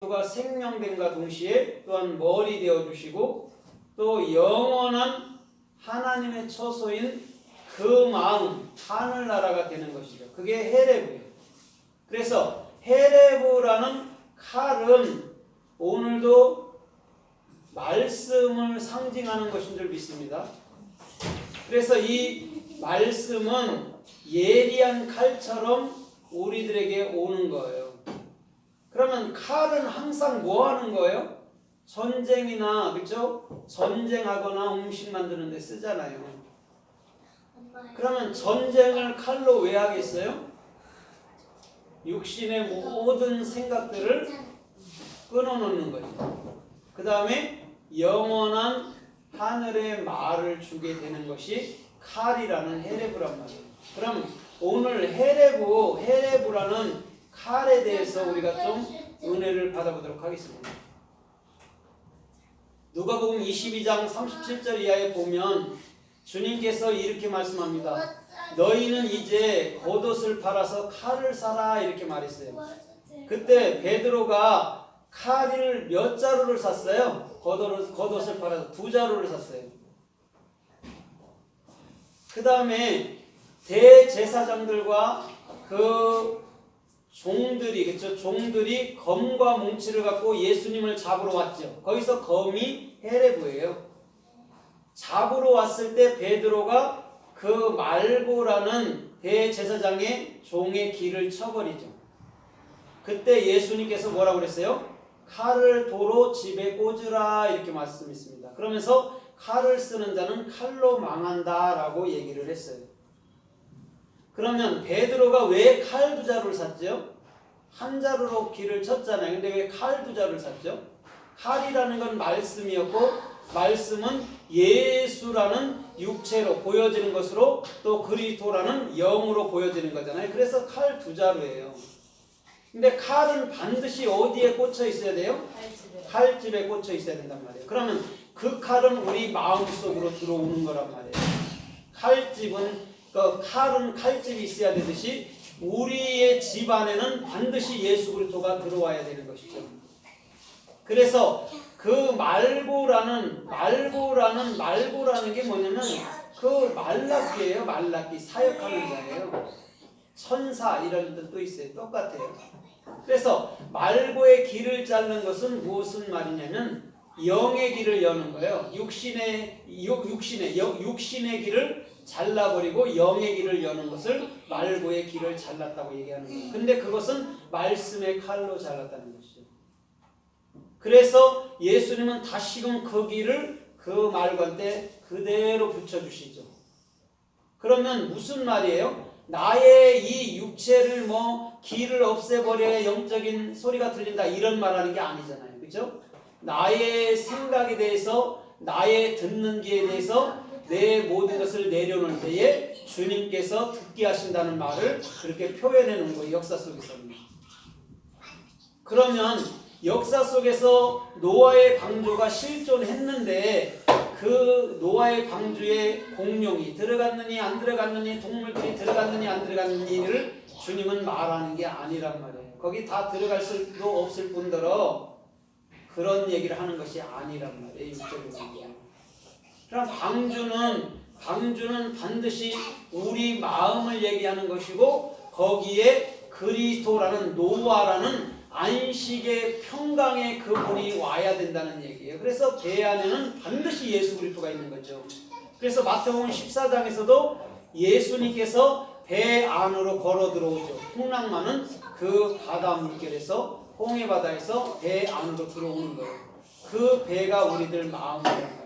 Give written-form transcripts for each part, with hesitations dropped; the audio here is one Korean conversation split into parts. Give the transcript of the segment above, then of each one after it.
그리스도가 생명됨과 동시에 또한 머리 되어주시고 또 영원한 하나님의 처소인 그 마음, 하늘나라가 되는 것이죠. 그게 헤레브예요. 그래서 헤레브라는 칼은 오늘도 말씀을 상징하는 것인 줄 믿습니다. 그래서 이 말씀은 예리한 칼처럼 우리들에게 오는 거예요. 그러면 칼은 항상 뭐 하는 거예요? 전쟁이나, 그렇죠? 전쟁하거나 음식 만드는 데 쓰잖아요. 그러면 전쟁을 칼로 왜 하겠어요? 육신의 모든 생각들을 끊어놓는 거죠. 그 다음에 영원한 하늘의 말을 주게 되는 것이 칼이라는 헤레브란 말이에요. 그럼 오늘 헤레브라는 칼에 대해서 우리가 좀 은혜를 받아보도록 하겠습니다. 누가복음 22장 37절 이하에 보면 주님께서 이렇게 말씀합니다. 너희는 이제 겉옷을 팔아서 칼을 사라 이렇게 말했어요. 그때 베드로가 칼을 몇 자루를 샀어요? 겉옷을 팔아서 2자루를 샀어요. 그 다음에 대제사장들과 그 종들이, 그렇죠? 종들이 검과 뭉치를 갖고 예수님을 잡으러 왔죠. 거기서 검이 헤레브예요. 잡으러 왔을 때 베드로가 그 말고라는 대제사장의 종의 길을 쳐버리죠. 그때 예수님께서 뭐라고 그랬어요? 칼을 도로 집에 꽂으라 이렇게 말씀했습니다. 그러면서 칼을 쓰는 자는 칼로 망한다 라고 얘기를 했어요. 그러면 베드로가 왜 칼 2자루를 샀죠? 1자루로 길을 쳤잖아요. 근데 왜 칼 2자루를 샀죠? 칼이라는 건 말씀이었고 말씀은 예수라는 육체로 보여지는 것으로 또 그리스도라는 영으로 보여지는 거잖아요. 그래서 칼 2자루예요. 근데 칼은 반드시 어디에 꽂혀 있어야 돼요? 칼집에 꽂혀 있어야 된단 말이에요. 그러면 그 칼은 우리 마음속으로 들어오는 거란 말이에요. 칼은 칼집이 있어야 되듯이 우리의 집 안에는 반드시 예수 그리스도가 들어와야 되는 것이죠. 그래서 그 말고라는 게 뭐냐면 그 말라기예요. 말라기, 사역하는 자예요. 천사 이런 뜻도 있어요. 똑같아요. 그래서 말고의 길을 자르는 것은 무슨 말이냐면 영의 길을 여는 거예요. 육신의 길을 잘라버리고 영의 길을 여는 것을 말고의 길을 잘랐다고 얘기하는 거예요. 근데 그것은 말씀의 칼로 잘랐다는 것이죠. 그래서 예수님은 다시금 그 길을 그 말관대 그대로 붙여주시죠. 그러면 무슨 말이에요? 나의 이 육체를 길을 없애버려야 영적인 소리가 들린다 이런 말하는 게 아니잖아요. 그렇죠? 나의 생각에 대해서 나의 듣는 귀에 대해서 내 모든 것을 내려놓을 때에 주님께서 듣게 하신다는 말을 그렇게 표현해 놓은 거예요. 역사 속에서는. 그러면 역사 속에서 노아의 방주가 실존했는데 그 노아의 방주에 공룡이 들어갔느니 안 들어갔느니 동물들이 들어갔느니 안 들어갔느니를 주님은 말하는 게 아니란 말이에요. 거기 다 들어갈 수도 없을 뿐더러 그런 얘기를 하는 것이 아니란 말이에요. 육적으로. 그럼 방주는 반드시 우리 마음을 얘기하는 것이고 거기에 그리스도라는 노아라는 안식의 평강의 그분이 와야 된다는 얘기예요. 그래서 배 안에는 반드시 예수 그리스도가 있는 거죠. 그래서 마태복음 14장에서도 예수님께서 배 안으로 걸어 들어오죠. 풍랑만은 그 바다 물결에서 홍해 바다에서 배 안으로 들어오는 거예요. 그 배가 우리들 마음이란 말이에요.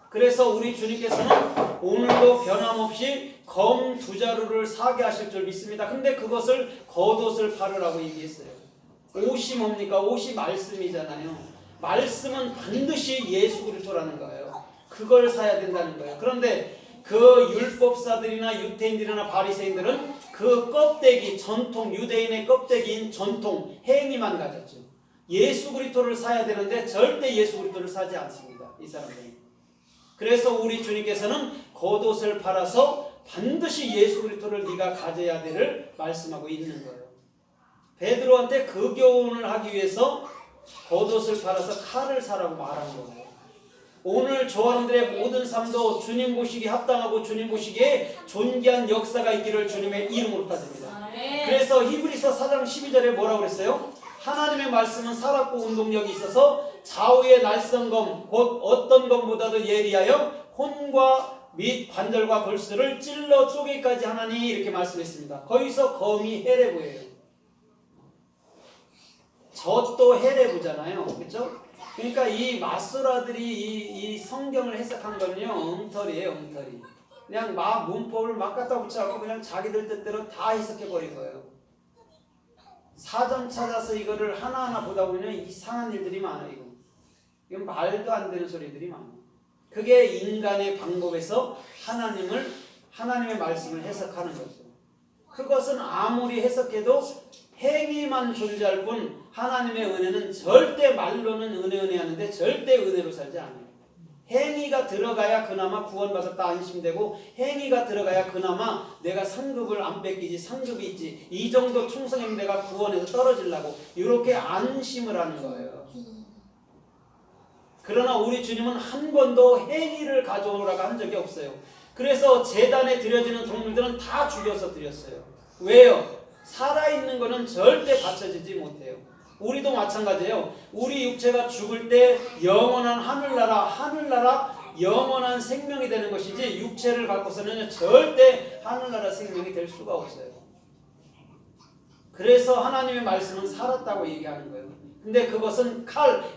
그래서 우리 주님께서는 오늘도 변함없이 검 2자루를 사게 하실 줄 믿습니다. 근데 그것을 겉옷을 팔으라고 얘기했어요. 옷이 뭡니까? 옷이 말씀이잖아요. 말씀은 반드시 예수 그리스도라는 거예요. 그걸 사야 된다는 거예요. 그런데 그 율법사들이나 유대인들이나 바리새인들은 그 껍데기, 전통, 유대인의 껍데기인 전통, 행위만 가졌죠. 예수 그리스도를 사야 되는데 절대 예수 그리스도를 사지 않습니다. 이 사람들은. 그래서 우리 주님께서는 겉옷을 팔아서 반드시 예수 그리스도를 네가 가져야 되를 말씀하고 있는 거예요. 베드로한테 그 교훈을 하기 위해서 겉옷을 팔아서 칼을 사라고 말한 거예요. 오늘 저 사람들의 모든 삶도 주님 보시기에 합당하고 주님 보시기에 존귀한 역사가 있기를 주님의 이름으로 따집니다. 그래서 히브리서 4장 12절에 뭐라고 그랬어요? 하나님의 말씀은 살았고 운동력이 있어서 좌우의 날성검 곧 어떤 검보다도 예리하여 혼과 및 관절과 골수를 찔러 쪼개까지 하나니 이렇게 말씀했습니다. 거기서 검이 헤레브예요. 젖도 헤레브잖아요. 그렇죠? 그러니까 이 마소라들이 이 성경을 해석한 거는요, 엉터리예요, 엉터리. 그냥 막 문법을 막 갖다 붙여갖고 그냥 자기들 뜻대로 다 해석해버린 거예요. 사전 찾아서 이거를 하나하나 보다 보면 이상한 일들이 많아요. 이건 말도 안 되는 소리들이 많아요. 그게 인간의 방법에서 하나님의 말씀을 해석하는 거죠. 그것은 아무리 해석해도 행위만 존재할 뿐 하나님의 은혜는 절대 말로는 은혜 하는데 절대 은혜로 살지 않아요. 행위가 들어가야 그나마 구원받았다 안심되고 행위가 들어가야 그나마 내가 상급을 안 뺏기지 상급이 있지 이 정도 충성이면 내가 구원에서 떨어지려고 이렇게 안심을 하는 거예요. 그러나 우리 주님은 한 번도 행위를 가져오라고 한 적이 없어요. 그래서 제단에 드려지는 동물들은 다 죽여서 드렸어요. 왜요? 살아있는 거는 절대 바쳐지지 못해요. 우리도 마찬가지예요. 우리 육체가 죽을 때 영원한 하늘나라 영원한 생명이 되는 것이지 육체를 갖고서는 절대 하늘나라 생명이 될 수가 없어요. 그래서 하나님의 말씀은 살았다고 얘기하는 거예요. 근데 그것은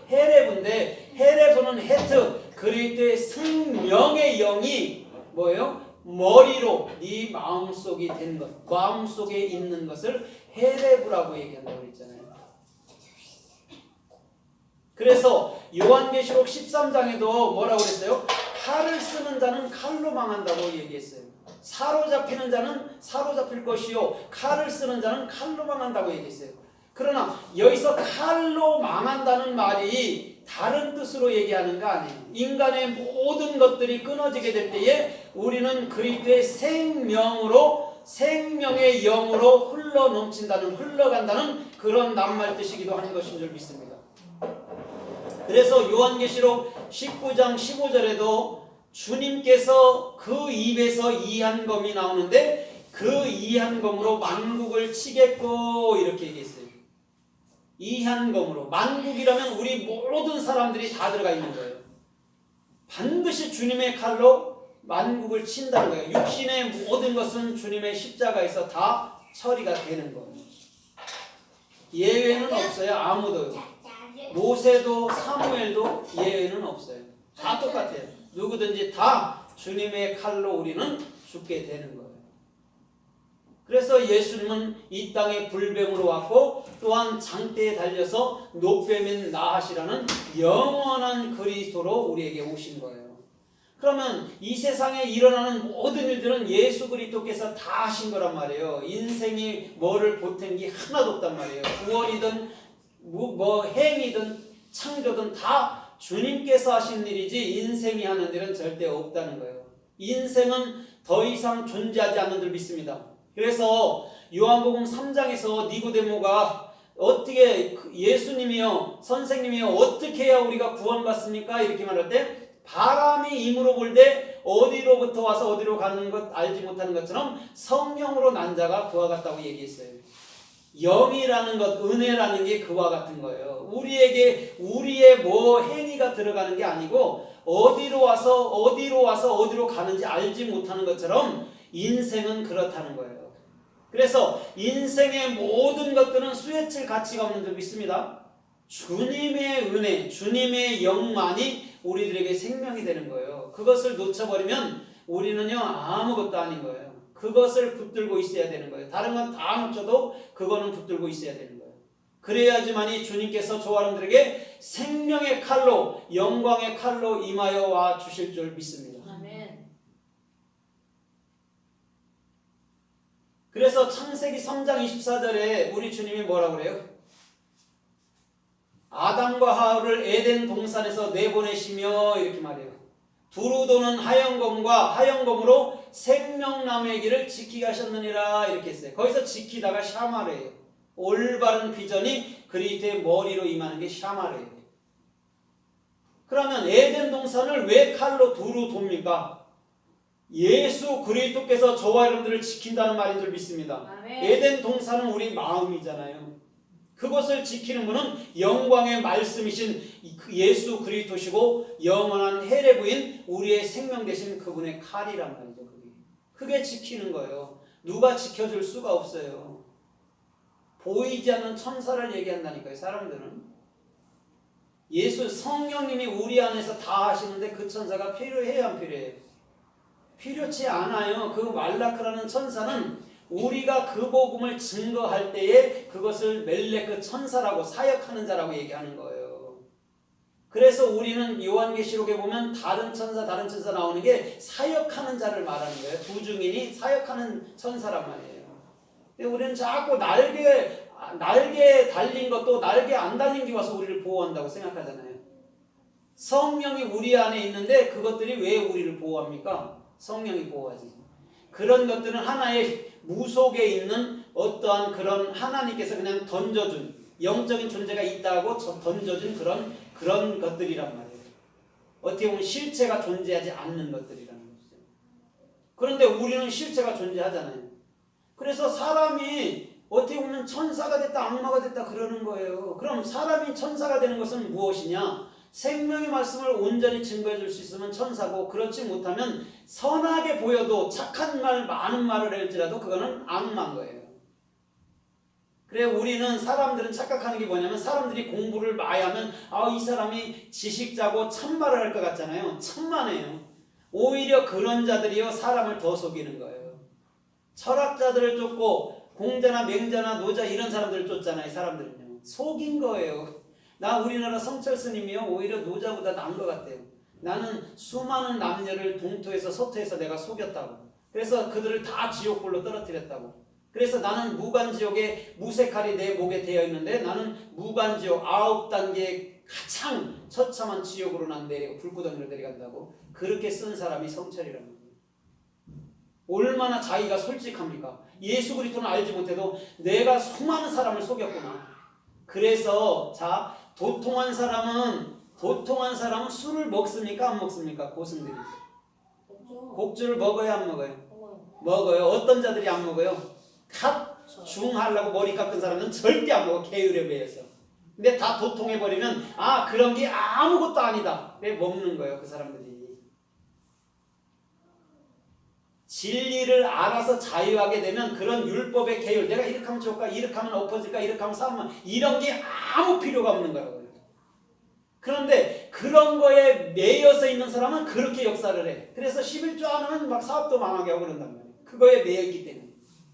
헤레브인데 헤레브는 헤트 그리스도의 생명의 영이 뭐예요? 머리로 네 마음속이 된 것, 마음속에 있는 것을 헤레브라고 얘기한다고 했잖아요. 그래서 요한계시록 13장에도 뭐라고 그랬어요? 칼을 쓰는 자는 칼로 망한다고 얘기했어요. 사로잡히는 자는 사로잡힐 것이요 칼을 쓰는 자는 칼로 망한다고 얘기했어요. 그러나 여기서 칼로 망한다는 말이 다른 뜻으로 얘기하는 거 아니에요. 인간의 모든 것들이 끊어지게 될 때에 우리는 그리스도의 생명의 영으로 흘러간다는 그런 낱말 뜻이기도 하는 것인 줄 믿습니다. 그래서 요한계시록 19장 15절에도 주님께서 그 입에서 이한검이 나오는데 그 이한검으로 만국을 치겠고 이렇게 얘기했어요. 이한검으로 만국이라면 우리 모든 사람들이 다 들어가 있는 거예요. 반드시 주님의 칼로 만국을 친다는 거예요. 육신의 모든 것은 주님의 십자가에서 다 처리가 되는 거예요. 예외는 없어요. 아무도요. 모세도 사무엘도 예외는 없어요. 다 똑같아요. 누구든지 다 주님의 칼로 우리는 죽게 되는 거예요. 그래서 예수님은 이 땅에 불뱀으로 왔고 또한 장대에 달려서 노뱀인 나하시라는 영원한 그리스도로 우리에게 오신 거예요. 그러면 이 세상에 일어나는 모든 일들은 예수 그리스도께서 다 하신 거란 말이에요. 인생이 뭐를 보탠 게 하나도 없단 말이에요. 구원이든 행이든 창조든 다 주님께서 하신 일이지 인생이 하는 일은 절대 없다는 거예요. 인생은 더 이상 존재하지 않는 줄 믿습니다. 그래서 요한복음 3장에서 니고데모가 어떻게 예수님이요 선생님이요 어떻게 해야 우리가 구원받습니까? 이렇게 말할 때 바람이 임으로 불되 어디로부터 와서 어디로 가는 것 알지 못하는 것처럼 성령으로 난 자가 그와 같다고 얘기했어요. 영이라는 것, 은혜라는 게 그와 같은 거예요. 우리에게 우리의 행위가 들어가는 게 아니고 어디로 와서 어디로 가는지 알지 못하는 것처럼 인생은 그렇다는 거예요. 그래서 인생의 모든 것들은 수혜칠 가치가 없는 줄 믿습니다. 주님의 은혜, 주님의 영만이 우리들에게 생명이 되는 거예요. 그것을 놓쳐버리면 우리는요 아무것도 아닌 거예요. 그것을 붙들고 있어야 되는 거예요. 다른 건 다 놓쳐도 그거는 붙들고 있어야 되는 거예요. 그래야지만이 주님께서 저 사람들에게 생명의 칼로 영광의 칼로 임하여 와 주실 줄 믿습니다. 아멘. 그래서 창세기 3장 24절에 우리 주님이 뭐라고 그래요? 아담과 하와를 에덴 동산에서 내보내시며 이렇게 말해요. 두루 도는 하영검으로 생명나무의 길을 지키게 하셨느니라 이렇게 했어요. 거기서 지키다가 샤마르예요. 올바른 비전이 그리스도의 머리로 임하는 게 샤마르예요. 그러면 에덴 동산을 왜 칼로 두루 돕니까? 예수 그리스도께서 저와 여러분들을 지킨다는 말인 줄 믿습니다. 아멘. 에덴 동산은 우리 마음이잖아요. 그것을 지키는 분은 영광의 말씀이신 예수 그리스도시고 영원한 헤레부인 우리의 생명 되신 그분의 칼이란 말이죠. 그게 지키는 거예요. 누가 지켜줄 수가 없어요. 보이지 않는 천사를 얘기한다니까요. 사람들은 예수 성령님이 우리 안에서 다 하시는데 그 천사가 필요해야 안 필요해요? 필요치 않아요. 그 말라크라는 천사는 우리가 그 복음을 증거할 때에 그것을 멜레크 천사라고 사역하는 자라고 얘기하는 거예요. 그래서 우리는 요한계시록에 보면 다른 천사 나오는 게 사역하는 자를 말하는 거예요. 부중인이 사역하는 천사란 말이에요. 근데 우리는 자꾸 날개 달린 것도 날개 안 달린 게 와서 우리를 보호한다고 생각하잖아요. 성령이 우리 안에 있는데 그것들이 왜 우리를 보호합니까? 성령이 보호하지. 그런 것들은 하나의 무속에 있는 어떠한 그런 하나님께서 그냥 던져준 영적인 존재가 있다고 던져준 그런 것들이란 말이에요. 어떻게 보면 실체가 존재하지 않는 것들이라는 거죠. 그런데 우리는 실체가 존재하잖아요. 그래서 사람이 어떻게 보면 천사가 됐다 악마가 됐다 그러는 거예요. 그럼 사람이 천사가 되는 것은 무엇이냐? 생명의 말씀을 온전히 증거해 줄 수 있으면 천사고, 그렇지 못하면 선하게 보여도 착한 말 많은 말을 할지라도 그거는 악마인 거예요. 그래 우리는 사람들은 착각하는 게 뭐냐면 사람들이 공부를 많이 하면 이 사람이 지식자고 참말을 할 것 같잖아요. 천만에요. 오히려 그런 자들이요 사람을 더 속이는 거예요. 철학자들을 쫓고 공자나 맹자나 노자 이런 사람들을 쫓잖아요. 사람들은요 속인 거예요. 나 우리나라 성철 스님이요 오히려 노자보다 나은 것 같아요. 나는 수많은 남녀를 동토에서 서토에서 내가 속였다고. 그래서 그들을 다 지옥불로 떨어뜨렸다고. 그래서 나는 무간지옥에 무쇠칼이 내 목에 되어 있는데 나는 무간지옥 9단계의 가장 처참한 지옥으로 난 내리고 불구덩이로 내려간다고. 그렇게 쓴 사람이 성철이라는 거예요. 얼마나 자기가 솔직합니까? 예수 그리스도는 알지 못해도 내가 수많은 사람을 속였구나. 그래서 자 도통한 사람은 술을 먹습니까? 안 먹습니까? 고승들이. 곡주를 먹어야 안 먹어요? 먹어요. 어떤 자들이 안 먹어요? 중하려고 머리 깎은 사람은 절대 안 먹어. 계율에 비해서. 근데 다 도통해버리면 그런 게 아무것도 아니다. 왜 먹는 거예요? 그 사람들이. 진리를 알아서 자유하게 되면 그런 율법의 계율, 내가 이렇게 하면 좋을까, 이렇게 하면 엎어질까, 이렇게 하면 싸우면 이런 게 아무 필요가 없는 거라고요. 그런데 그런 거에 매여서 있는 사람은 그렇게 역사를 해. 그래서 11조 안 하면 막 사업도 망하게 하고 그런단 말이에요. 그거에 매여있기 때문에.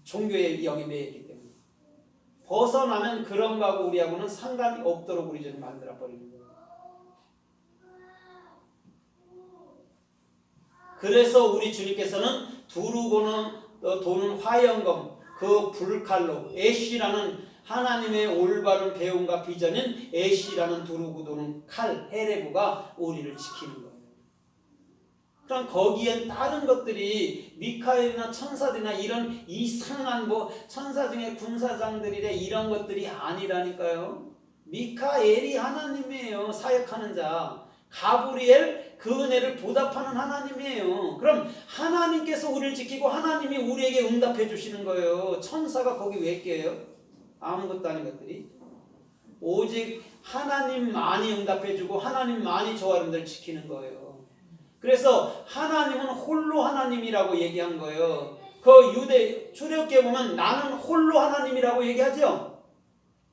종교의 영이 매여있기 때문에. 벗어나면 그런 거하고 우리하고는 상관이 없도록 우리 좀 만들어버리는 거예요. 그래서 우리 주님께서는 두르고는 도는 화영검, 그 불칼로 애쉬라는 하나님의 올바른 배움과 비전인 애쉬라는 두르고 도는 칼, 헤레부가 우리를 지키는 거예요. 그럼 거기엔 다른 것들이 미카엘이나 천사들이나 이런 이상한 천사 중에 군사장들이래 이런 것들이 아니라니까요. 미카엘이 하나님이에요. 사역하는 자. 가브리엘 그 은혜를 보답하는 하나님이에요. 그럼 하나님께서 우리를 지키고 하나님이 우리에게 응답해 주시는 거예요. 천사가 거기 왜 껴요? 아무것도 아닌 것들이. 오직 하나님만이 응답해 주고 하나님만이 저와 여러분들을 지키는 거예요. 그래서 하나님은 홀로 하나님이라고 얘기한 거예요. 그 유대 출애굽기에 보면 나는 홀로 하나님이라고 얘기하죠.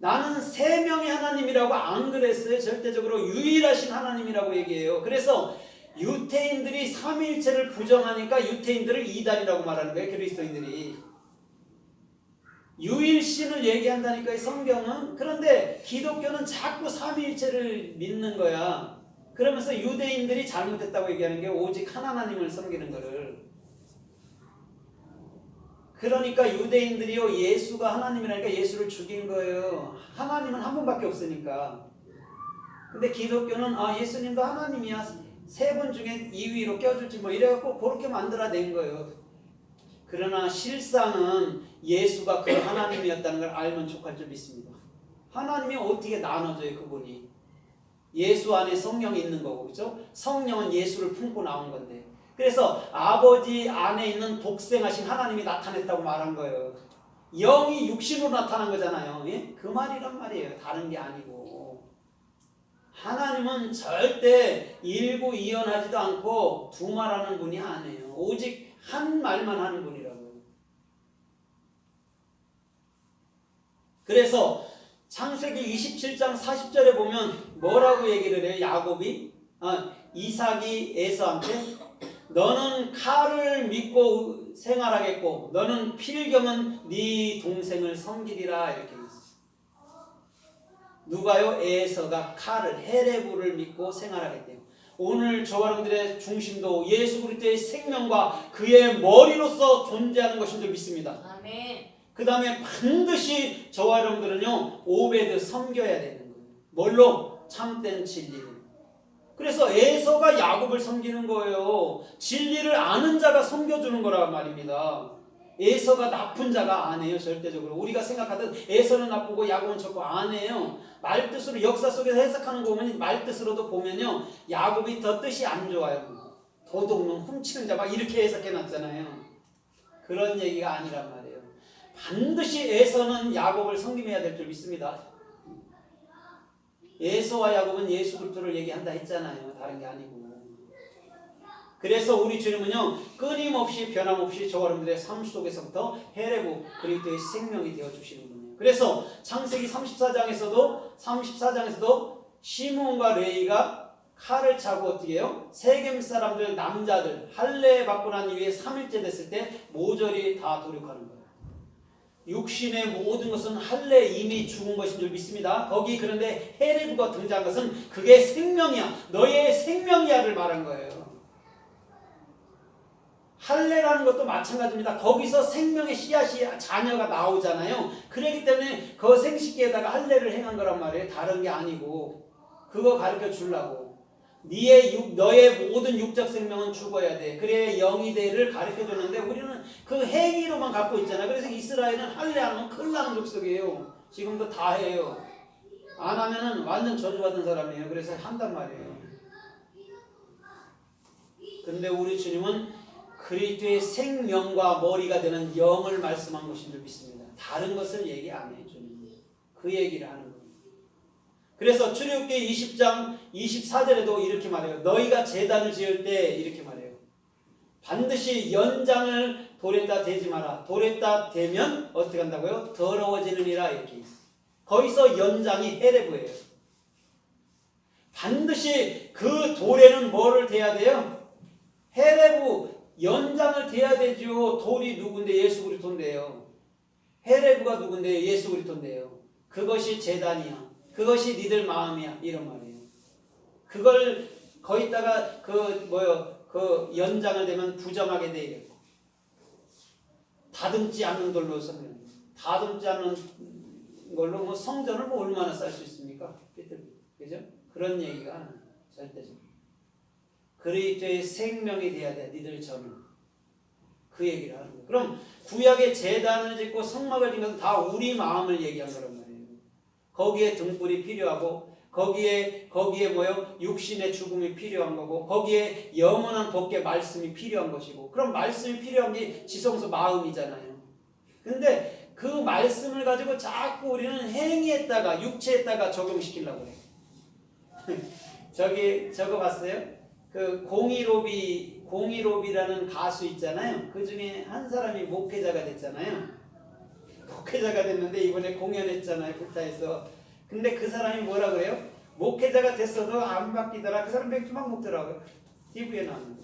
나는 세 명의 하나님이라고 안 그랬어요. 절대적으로 유일하신 하나님이라고 얘기해요. 그래서 유태인들이 삼위일체를 부정하니까 유태인들을 이단이라고 말하는 거예요. 그리스도인들이. 유일신을 얘기한다니까요. 성경은. 그런데 기독교는 자꾸 삼위일체를 믿는 거야. 그러면서 유대인들이 잘못했다고 얘기하는 게 오직 하나님을 섬기는 거를. 그러니까 유대인들이요 예수가 하나님이라니까 예수를 죽인 거예요. 하나님은 한 분밖에 없으니까. 근데 기독교는 예수님도 하나님이야. 세 분 중에 2위로 껴줄지 이래갖고 그렇게 만들어낸 거예요. 그러나 실상은 예수가 그 하나님이었다는 걸 알면 족할 줄 믿습니다. 하나님이 어떻게 나눠져요, 그분이? 예수 안에 성령이 있는 거고, 그죠? 성령은 예수를 품고 나온 건데. 그래서 아버지 안에 있는 독생하신 하나님이 나타냈다고 말한 거예요. 영이 육신으로 나타난 거잖아요. 예? 그 말이란 말이에요. 다른 게 아니고. 하나님은 절대 일구이연하지도 않고 두말하는 분이 아니에요. 오직 한 말만 하는 분이라고요. 그래서 창세기 27장 40절에 보면 뭐라고 얘기를 해요? 야곱이 이삭이 에서한테 너는 칼을 믿고 생활하겠고 너는 필경은 네 동생을 섬기리라 이렇게 했어요. 누가요? 에서가 칼을 헤레브를 믿고 생활하겠대요. 오늘 저와 여러분들의 중심도 예수 그리스도의 생명과 그의 머리로서 존재하는 것인 줄 믿습니다. 아멘. 그 다음에 반드시 저와 여러분들은요 오베드 섬겨야 되는 거예요. 뭘로? 참된 진리로. 그래서 에서가 야곱을 섬기는 거예요. 진리를 아는 자가 섬겨주는 거란 말입니다. 에서가 나쁜 자가 아니에요. 절대적으로 우리가 생각하듯 에서는 나쁘고 야곱은 좋고 아니에요. 말뜻으로 역사 속에서 해석하는 거 보면 말뜻으로도 보면요 야곱이 더 뜻이 안 좋아요. 도둑놈 훔치는 자 막 이렇게 해석해놨잖아요. 그런 얘기가 아니란 말이에요. 반드시 에서는 야곱을 섬김해야 될 줄 믿습니다. 에서와 야곱은 예수 그리스도를 얘기한다 했잖아요. 다른 게 아니고. 그래서 우리 주님은요 끊임없이 변함없이 저와 여러분들의 삶 속에서부터 헤레브 그리스도의 생명이 되어 주시는 분이에요. 그래서 창세기 34장에서도 시므온과 레위가 칼을 차고 어떻게 해요? 세겜 사람들 남자들 할례 받고 난 이후에 3일째 됐을 때 모조리 다 도륙하는 거예요. 육신의 모든 것은 할례 이미 죽은 것인 줄 믿습니다. 거기 그런데 헤레브가 등장한 것은 그게 생명이야. 너의 생명이야를 말한 거예요. 할례라는 것도 마찬가지입니다. 거기서 생명의 씨앗이 자녀가 나오잖아요. 그렇기 때문에 그 생식기에다가 할례를 행한 거란 말이에요. 다른 게 아니고 그거 가르쳐 주려고. 너의 모든 육적 생명은 죽어야 돼. 그래야 영이 돼를 가르쳐 줬는데 우리는 그 행위로만 갖고 있잖아. 그래서 이스라엘은 할례 안 하면 큰일 나는 족속이에요. 지금도 다 해요. 안 하면은 완전 저주받은 사람이에요. 그래서 한단 말이에요. 근데 우리 주님은 그리스도의 생명과 머리가 되는 영을 말씀한 것인 줄 믿습니다. 다른 것을 얘기 안 해요. 주님은. 그 얘기를 하는 거예요. 그래서 출애굽기 20장 24절에도 이렇게 말해요. 너희가 제단을 지을 때 이렇게 말해요. 반드시 연장을 돌에다 대지 마라. 돌에다 대면 어떻게 한다고요? 더러워지느니라 이렇게 있어요. 거기서 연장이 헤레브예요. 반드시 그 돌에는 뭐를 대야 돼요? 헤레브 연장을 대야 되죠. 돌이 누군데? 예수 그리스도인데요. 헤레브가 누군데? 예수 그리스도인데요. 그것이 제단이야. 그것이 니들 마음이야. 이런 말이에요. 그걸 거기다가 그 연장을 대면 부정하게 되겠고 다듬지 않는 돌로 서면 다듬지 않는 걸로 뭐 성전을 뭐 얼마나 쌓을 수 있습니까? 그죠? 그런 얘기가 절대적으로 그리스도의 생명이 돼야 돼. 니들처럼 그 얘기를 하는 거예요. 그럼 구약의 제단을 짓고 성막을 짓는 것은 다 우리 마음을 얘기한 거란 말이에요. 거기에 등불이 필요하고 거기에 뭐요? 육신의 죽음이 필요한 거고 거기에 영원한 복의 말씀이 필요한 것이고 그럼 말씀이 필요한 게 지성소 마음이잖아요. 근데 그 말씀을 가지고 자꾸 우리는 행위에다가 육체에다가 적용시키려고 해요. 저거 봤어요? 그 공이로비라는 가수 있잖아요. 그 중에 한 사람이 목회자가 됐잖아요. 목회자가 됐는데 이번에 공연했잖아요. 불타에서. 근데 그 사람이 뭐라 그래요? 목회자가 됐어도 안 바뀌더라. 그 사람 맥주 막 먹더라고요. TV에 나왔는데.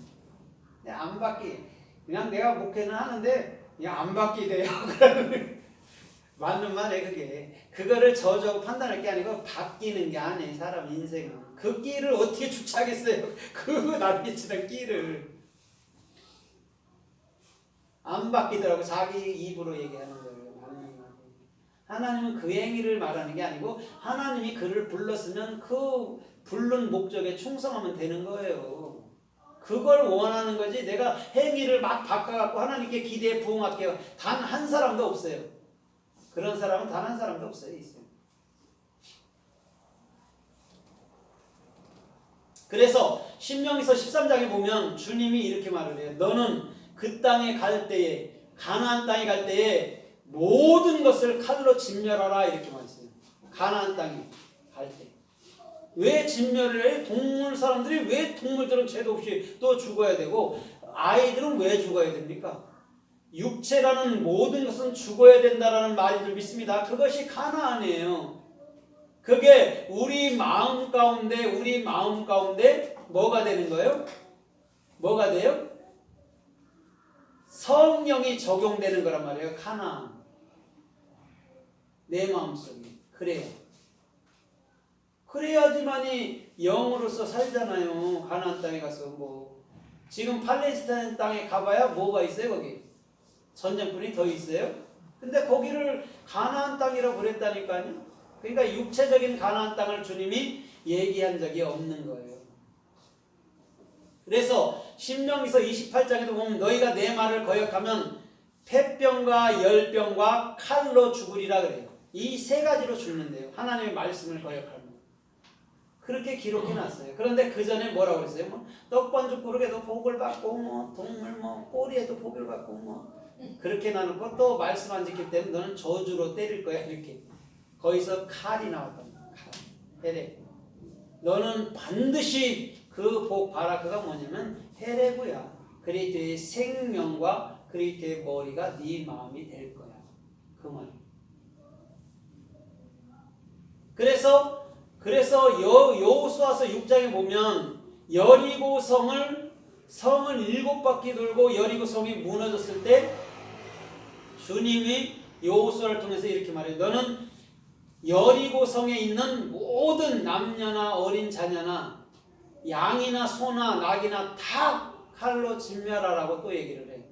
안 바뀌. 그냥 내가 목회는 하는데 그냥 안 바뀌대요. 맞는 말이에요. 그게. 그거를 저주하고 판단할 게 아니고 바뀌는 게 아니에요. 사람 인생은. 그 끼를 어떻게 주체하겠어요? 그 낯비치는 끼를. 안 바뀌더라고. 자기 입으로 얘기하는 거예요. 하나님은 그 행위를 말하는 게 아니고 하나님이 그를 불렀으면 그 부른 목적에 충성하면 되는 거예요. 그걸 원하는 거지. 내가 행위를 막 바꿔갖고 하나님께 기대에 부응할게요. 단 한 사람도 없어요. 그런 사람은 단 한 사람도 없어요. 그래서 신명기서 13장에 보면 주님이 이렇게 말을 해요. 너는 그 땅에 갈 때에, 가나안 땅에 갈 때에 모든 것을 칼로 진멸하라 이렇게 말했어요. 가나안 땅에 갈 때. 왜 진멸을 해? 동물 사람들이 왜 동물들은 죄도 없이 또 죽어야 되고 아이들은 왜 죽어야 됩니까? 육체라는 모든 것은 죽어야 된다라는 말인 줄 믿습니다. 그것이 가나안이에요. 그게 우리 마음 가운데 뭐가 되는 거예요? 뭐가 돼요? 성령이 적용되는 거란 말이에요. 가나안. 내 마음속에. 그래야지만이 영으로서 살잖아요. 가나안 땅에 가서 뭐 지금 팔레스타인 땅에 가봐야 뭐가 있어요 거기? 전쟁꾼이 더 있어요. 근데 거기를 가나안 땅이라고 그랬다니까요. 그러니까 육체적인 가나안 땅을 주님이 얘기한 적이 없는 거예요. 그래서 신명기서 28장에도 보면 너희가 내 말을 거역하면 폐병과 열병과 칼로 죽으리라 그래요. 이 세 가지로 죽는데요. 하나님의 말씀을 거역하면. 그렇게 기록해놨어요. 그런데 그 전에 뭐라고 그랬어요? 뭐 떡반죽 부르게도 복을 받고 뭐 동물 뭐 꼬리에도 복을 받고 뭐 그렇게 나누고 또 말씀 안 지킬 때는 너는 저주로 때릴 거야 이렇게. 거기서 칼이 나왔단 말이야. 헤레. 너는 반드시 그 복 봐라. 그가 뭐냐면 헤레구야. 그리스도의 생명과 그리스도의 머리가 네 마음이 될 거야. 그 말. 그래서 여호수아서 6장에 보면 여리고 성을 7바퀴 돌고 여리고 성이 무너졌을 때 주님이 여호수아를 통해서 이렇게 말해요. 너는 여리고 성에 있는 모든 남녀나 어린 자녀나 양이나 소나 낙이나 다 칼로 진멸하라고 또 얘기를 해요.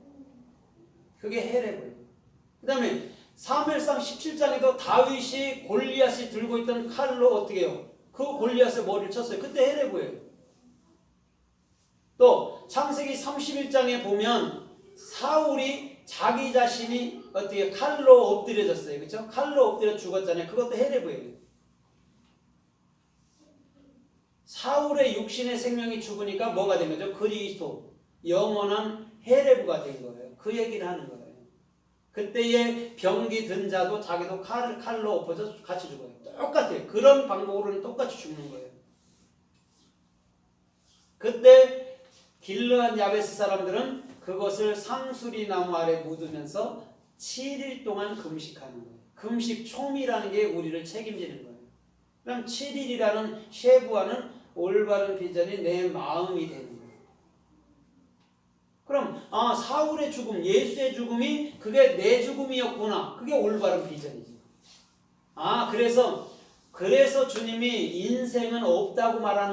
그게 헤레고예요. 그 다음에 사무엘상 17장에도 다윗이 골리앗이 들고 있던 칼로 어떻게 해요? 그 골리앗의 머리를 쳤어요. 그때 헤레고예요. 또 창세기 31장에 보면 사울이 자기 자신이 어떻게 칼로 엎드려졌어요. 그렇죠? 칼로 엎드려 죽었잖아요. 그것도 헤레고예요. 사울의 육신의 생명이 죽으니까 뭐가 된 거죠? 그리스도 영원한 헤레브가 된 거예요. 그 얘기를 하는 거예요. 그때의 병기 든 자도 자기도 칼로 엎어져 같이 죽어요. 똑같아요. 그런 방법으로는 똑같이 죽는 거예요. 그때 길르한 야베스 사람들은 그것을 상수리 나무 아래 묻으면서 7일 동안 금식하는 거예요. 금식 초미라는 게 우리를 책임지는 거예요. 그럼 7일이라는 쉐부아는 올바른 비전이 내 마음이 되는 거예요. 그럼 사울의 죽음, 예수의 죽음이 그게 내 죽음이었구나. 그게 올바른 비전이지. 그래서 주님이 인생은 없다고 말하는